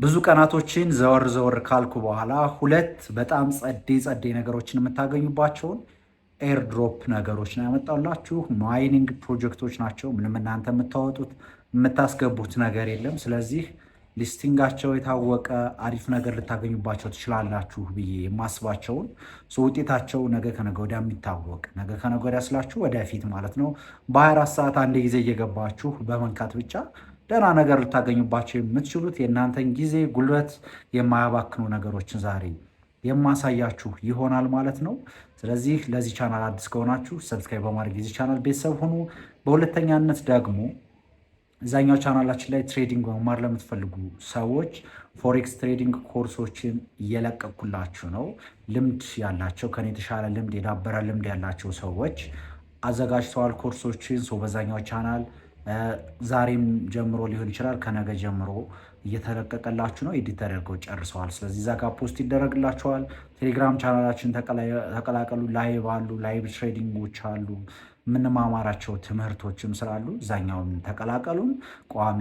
ብዙ ቀናቶችን ዘወር ካልኩ በኋላ ሁለት በጣም ጸዴ ነገሮችን የምታገኙባቸውን ኤርድሮፕ ነገሮች ነው ያመጣላችሁ። ማይኒንግ ፕሮጀክቶች ናቸው። ምንም እናንተ የምታወጡት የምታስገቡት ነገር የለም። ስለዚህ ሊስቲንጋቸው የታወቀ አሪፍ ነገር ልታገኙባቸው ትችላላችሁ ብዬ የማስባቸውን ውጤታቸው ነገ ከነገ ወዲያ የሚታወቅ ነገ ከነገ ወዲያ ስላችሁ ወደፊት ማለት ነው። በ24 ሰዓት አንድ ጊዜ እየገባችሁ በመንካት ብቻ ደህና ነገር ልታገኙባቸው የምትችሉት የእናንተን ጊዜ ጉልበት የማያባክኑ ነገሮችን ዛሬ የማሳያችሁ ይሆናል ማለት ነው። ስለዚህ ለዚህ ቻናል አዲስ ከሆናችሁ ሰብስክራይብ በማድረግ የዚህ ቻናል ቤተሰብ ሁኑ። በሁለተኛነት ደግሞ እዛኛው ቻናላችን ላይ ትሬዲንግ መማር ለምትፈልጉ ሰዎች ፎሬክስ ትሬዲንግ ኮርሶችን እየለቀኩላችሁ ነው። ልምድ ያላቸው ከኔ የተሻለ ልምድ የዳበረ ልምድ ያላቸው ሰዎች አዘጋጅተዋል ኮርሶችን። በዛኛው ቻናል ዛሬም ጀምሮ ሊሆን ይችላል ከነገ ጀምሮ እየተለቀቀላችሁ ነው። ኤዲት ተደርገው ጨርሰዋል። ስለዚህ እዛ ጋር ፖስት ይደረግላችኋል። ቴሌግራም ቻናላችን ተቀላቀሉ። ላይቭ አሉ፣ ላይቭ ትሬዲንጎች አሉ፣ የምንማማራቸው ትምህርቶችም ስላሉ እዛኛውን ተቀላቀሉን። ቋሚ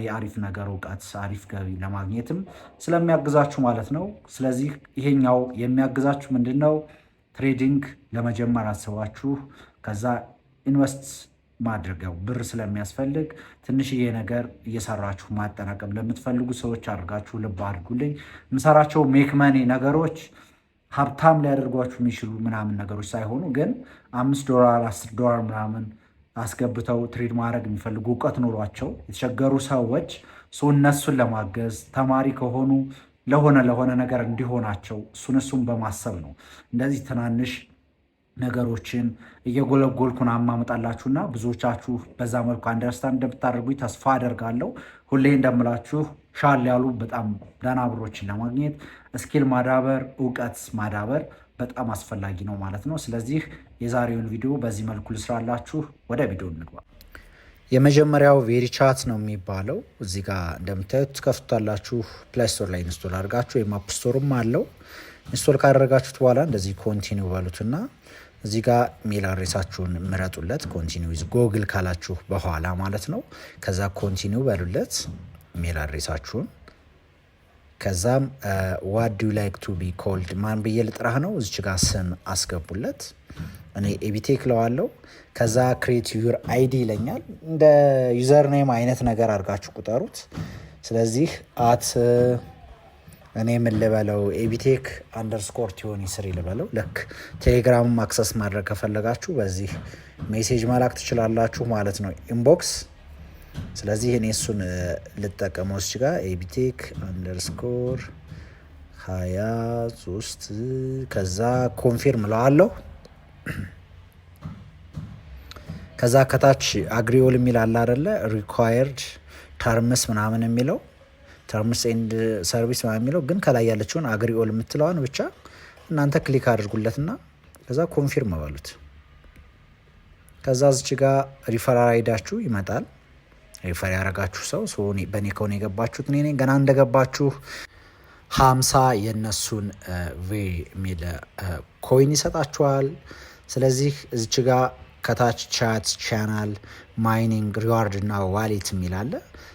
የአሪፍ ነገር እውቀት አሪፍ ገቢ ለማግኘትም ስለሚያግዛችሁ ማለት ነው። ስለዚህ ይሄኛው የሚያግዛችሁ ምንድን ነው? ትሬዲንግ ለመጀመር አስባችሁ ከዛ ኢንቨስት ማድረጊያው ብር ስለሚያስፈልግ ትንሽዬ ነገር እየሰራችሁ ማጠናቀም ለምትፈልጉ ሰዎች አድርጋችሁ ልብ አድርጉልኝ። የምሰራቸው ሜክመኒ ነገሮች ሀብታም ሊያደርጓችሁ የሚችሉ ምናምን ነገሮች ሳይሆኑ ግን $5 $10 ምናምን አስገብተው ትሬድ ማድረግ የሚፈልጉ እውቀት ኖሯቸው የተቸገሩ ሰዎች እነሱን ለማገዝ ተማሪ ከሆኑ ለሆነ ነገር እንዲሆናቸው እሱን በማሰብ ነው እንደዚህ ትናንሽ ነገሮችን እየጎለጎልኩን አማመጣላችሁና ብዙዎቻችሁ በዛ መልኩ አንደርስታንድ እንደምታደርጉኝ ተስፋ አደርጋለሁ። ሁሌ እንደምላችሁ ሻል ያሉ በጣም ደህና ብሮችን ለማግኘት ስኪል ማዳበር እውቀት ማዳበር በጣም አስፈላጊ ነው ማለት ነው። ስለዚህ የዛሬውን ቪዲዮ በዚህ መልኩ ልስራላችሁ። ወደ ቪዲዮ እንግባ። የመጀመሪያው ቬሪቻት ነው የሚባለው። እዚህ ጋር እንደምታዩት ከፍታላችሁ ፕሌይ ስቶር ላይ ኢንስቶል አድርጋችሁ ወይም አፕ ስቶርም አለው። ኢንስቶል ካደረጋችሁት በኋላ እንደዚህ ኮንቲኒው በሉትና እዚህ ጋር ሜል አድሬሳችሁን ምረጡለት። ኮንቲኒው ዊዝ ጎግል ካላችሁ በኋላ ማለት ነው። ከዛ ኮንቲኒው በሉለት ሜል አድሬሳችሁን። ከዛም ዋት ዱ ላይክ ቱ ቢ ኮልድ ማን ብዬ ልጥራህ ነው። እዚች ጋር ስም አስገቡለት። እኔ ኤቢቴክ ለዋለው። ከዛ ክሬት ዩር አይዲ ይለኛል። እንደ ዩዘር ኔም አይነት ነገር አድርጋችሁ ቁጠሩት። ስለዚህ እኔ ምን ልበለው ኤቢቴክ አንደርስኮር ቲዮኒ ስሪ ልበለው። ልክ ቴሌግራም አክሰስ ማድረግ ከፈለጋችሁ በዚህ ሜሴጅ መላክ ትችላላችሁ ማለት ነው፣ ኢንቦክስ። ስለዚህ እኔ እሱን ልጠቀመው። እዚህ ጋር ኤቢቴክ አንደርስኮር 23 ከዛ ኮንፊርም ለዋለሁ። ከዛ ከታች አግሪኦል የሚል አለ አይደለ? ሪኳየርድ ተርምስ ምናምን የሚለው ተርምስ ኤንድ ሰርቪስ የሚለው ግን ከላይ ያለችውን አግሪኦል የምትለዋን ብቻ እናንተ ክሊክ አድርጉለትና ከዛ ኮንፊርም በሉት። ከዛ እዚች ጋር ሪፈራል አይዳችሁ ይመጣል። ሪፈር ያደረጋችሁ ሰው በእኔ ከሆነ የገባችሁት እኔ ነኝ። ገና እንደገባችሁ 50 የነሱን ቬሪ የሚል ኮይን ይሰጣችኋል። ስለዚህ እዚች ጋር ከታች ቻት ቻናል ማይኒንግ ሪዋርድ እና ዋሌት የሚል አለ።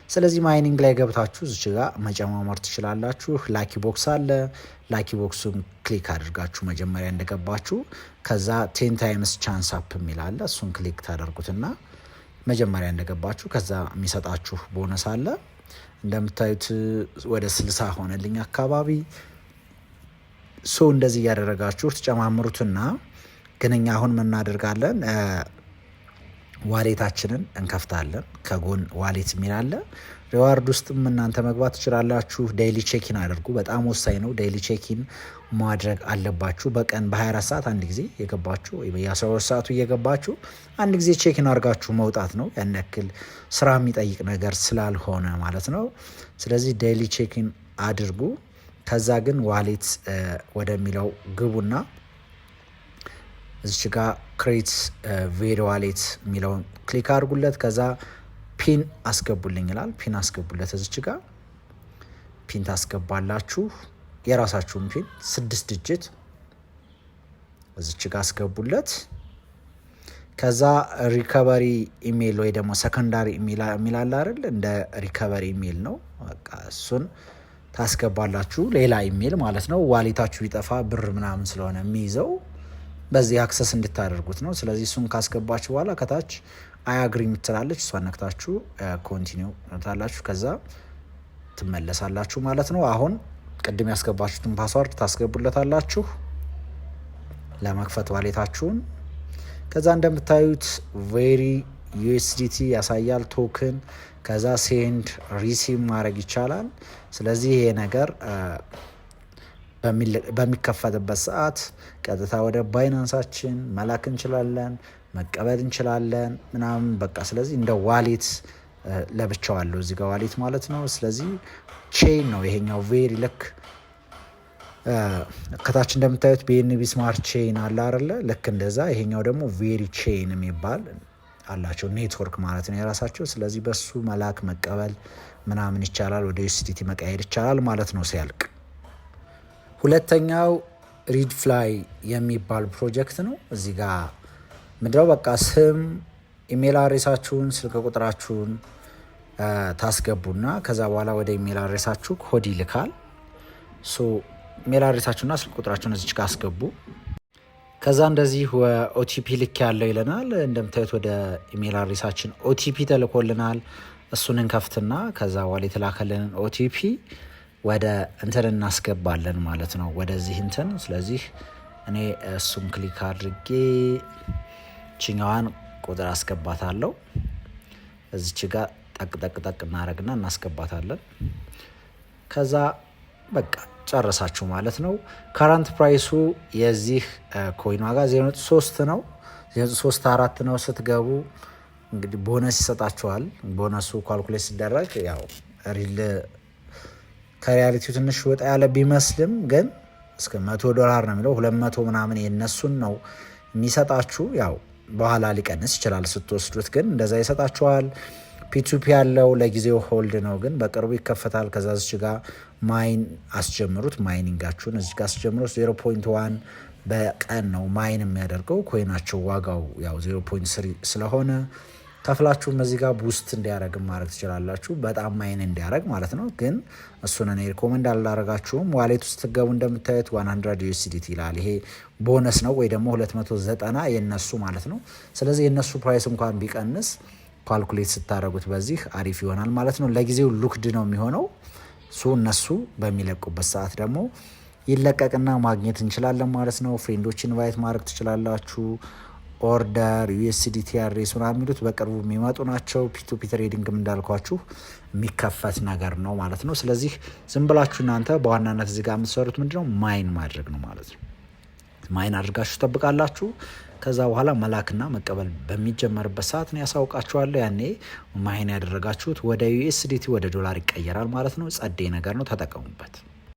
ስለዚህ ማይኒንግ ላይ ገብታችሁ እዚች ጋር መጨማመር ትችላላችሁ። ላኪ ቦክስ አለ። ላኪ ቦክሱን ክሊክ አድርጋችሁ መጀመሪያ እንደገባችሁ ከዛ 10 ታይምስ ቻንስ አፕ የሚል አለ። እሱን ክሊክ ታደርጉትና መጀመሪያ እንደገባችሁ ከዛ የሚሰጣችሁ ቦነስ አለ። እንደምታዩት ወደ 60 ሆነልኝ አካባቢ። እንደዚህ እያደረጋችሁ ትጨማምሩትና ግን እኛ አሁን ምን እናደርጋለን? ዋሌታችንን እንከፍታለን። ከጎን ዋሌት የሚል አለ። ሪዋርድ ውስጥም እናንተ መግባት ትችላላችሁ። ዴይሊ ቼኪን አድርጉ። በጣም ወሳኝ ነው። ዴይሊ ቼኪን ማድረግ አለባችሁ። በቀን በ24 ሰዓት አንድ ጊዜ የገባችሁ ወይ በየ12 ሰዓቱ እየገባችሁ አንድ ጊዜ ቼኪን አድርጋችሁ መውጣት ነው። ያን ያክል ስራ የሚጠይቅ ነገር ስላልሆነ ማለት ነው። ስለዚህ ዴይሊ ቼኪን አድርጉ። ከዛ ግን ዋሌት ወደሚለው ግቡና እዚች ጋር ክሬት ቬሪ ዋሌት የሚለውን ክሊክ አድርጉለት። ከዛ ፒን አስገቡልኝ ይላል። ፒን አስገቡለት። እዚች ጋር ፒን ታስገባላችሁ። የራሳችሁን ፒን 6 ዲጂት እዚች ጋር አስገቡለት። ከዛ ሪከቨሪ ኢሜል ወይ ደግሞ ሰከንዳሪ ኢሜል አለ አይደል? እንደ ሪከቨሪ ኢሜል ነው። በቃ እሱን ታስገባላችሁ፣ ሌላ ኢሜል ማለት ነው። ዋሌታችሁ ቢጠፋ ብር ምናምን ስለሆነ የሚይዘው በዚህ አክሰስ እንድታደርጉት ነው። ስለዚህ እሱን ካስገባችሁ በኋላ ከታች አያግሪ የምትላለች እሷን ነክታችሁ ኮንቲኒው ታላችሁ፣ ከዛ ትመለሳላችሁ ማለት ነው። አሁን ቅድም ያስገባችሁትን ፓስዋርድ ታስገቡለታላችሁ ለመክፈት ዋሌታችሁን። ከዛ እንደምታዩት ቬሪ ዩኤስዲቲ ያሳያል ቶክን። ከዛ ሴንድ ሪሲቭ ማድረግ ይቻላል። ስለዚህ ይሄ ነገር በሚከፈትበት ሰዓት ቀጥታ ወደ ባይናንሳችን መላክ እንችላለን፣ መቀበል እንችላለን ምናምን በቃ። ስለዚህ እንደ ዋሌት ለብቻው አለው እዚህ ጋር ዋሌት ማለት ነው። ስለዚህ ቼን ነው ይሄኛው ቬሪ ልክ ከታች እንደምታዩት BNB ስማርት ቼን አለ አይደለ? ልክ እንደዛ ይሄኛው ደግሞ ቬሪ ቼን የሚባል አላቸው ኔትወርክ ማለት ነው የራሳቸው። ስለዚህ በሱ መላክ መቀበል ምናምን ይቻላል፣ ወደ USDT መቀየር ይቻላል ማለት ነው ሲያልቅ። ሁለተኛው ሪድ ፍላይ የሚባል ፕሮጀክት ነው። እዚህ ጋር ምንድነው በቃ ስም፣ ኢሜል አድሬሳችሁን፣ ስልክ ቁጥራችሁን ታስገቡና ከዛ በኋላ ወደ ኢሜል አድሬሳችሁ ኮድ ይልካል። ኢሜል አድሬሳችሁና ስልክ ቁጥራችሁን እዚች ጋር አስገቡ። ከዛ እንደዚህ ኦቲፒ ልክ ያለው ይለናል። እንደምታዩት ወደ ኢሜል አድሬሳችን ኦቲፒ ተልኮልናል። እሱን እንከፍትና ከዛ በኋላ የተላከልንን ኦቲፒ ወደ እንትን እናስገባለን ማለት ነው፣ ወደዚህ እንትን። ስለዚህ እኔ እሱን ክሊክ አድርጌ ችኛዋን ቁጥር አስገባታለሁ። እዚች ጋር ጠቅ እናደርግና እናስገባታለን። ከዛ በቃ ጨረሳችሁ ማለት ነው። ካረንት ፕራይሱ የዚህ ኮይን ዋጋ 0.3 ነው፣ 0.34 ነው። ስትገቡ እንግዲህ ቦነስ ይሰጣችኋል። ቦነሱ ካልኩሌት ሲደረግ ያው ከሪያሊቲው ትንሽ ወጣ ያለ ቢመስልም ግን እስከ $100 ነው የሚለው። 200 ምናምን የነሱን ነው የሚሰጣችሁ። ያው በኋላ ሊቀንስ ይችላል ስትወስዱት፣ ግን እንደዛ ይሰጣችኋል። ፒቱፒ ያለው ለጊዜው ሆልድ ነው፣ ግን በቅርቡ ይከፈታል። ከዛ እዚህ ጋር ማይን አስጀምሩት። ማይኒንጋችሁን እዚህ ጋር አስጀምሩት። 0.1 በቀን ነው ማይን የሚያደርገው ኮይናቸው። ዋጋው ያው 0.3 ስለሆነ ከፍላችሁም እዚህ ጋር ቡስት እንዲያደርግ ማድረግ ትችላላችሁ፣ በጣም ማይን እንዲያደርግ ማለት ነው። ግን እሱን እኔ ሪኮመንድ አላደርጋችሁም። ዋሌት ውስጥ ስትገቡ እንደምታዩት 100 USDT ይላል። ይሄ ቦነስ ነው ወይ ደግሞ 290 የነሱ ማለት ነው። ስለዚህ የነሱ ፕራይስ እንኳን ቢቀንስ ካልኩሌት ስታደረጉት በዚህ አሪፍ ይሆናል ማለት ነው። ለጊዜው ሉክድ ነው የሚሆነው። እነሱ በሚለቁበት ሰዓት ደግሞ ይለቀቅና ማግኘት እንችላለን ማለት ነው። ፍሬንዶች ኢንቫይት ማድረግ ትችላላችሁ። ኦርደር USDT አድሬስ ምናምን የሚሉት በቅርቡ የሚመጡ ናቸው። ፒቱፒ ትሬዲንግም እንዳልኳችሁ የሚከፈት ነገር ነው ማለት ነው። ስለዚህ ዝም ብላችሁ እናንተ በዋናነት እዚህ ጋር የምትሰሩት ምንድነው ማይን ማድረግ ነው ማለት ነው። ማይን አድርጋችሁ ጠብቃላችሁ። ከዛ በኋላ መላክና መቀበል በሚጀመርበት ሰዓት ነው ያሳውቃችኋለሁ። ያኔ ማይን ያደረጋችሁት ወደ USDT ወደ ዶላር ይቀየራል ማለት ነው። ጸዴ ነገር ነው፣ ተጠቀሙበት።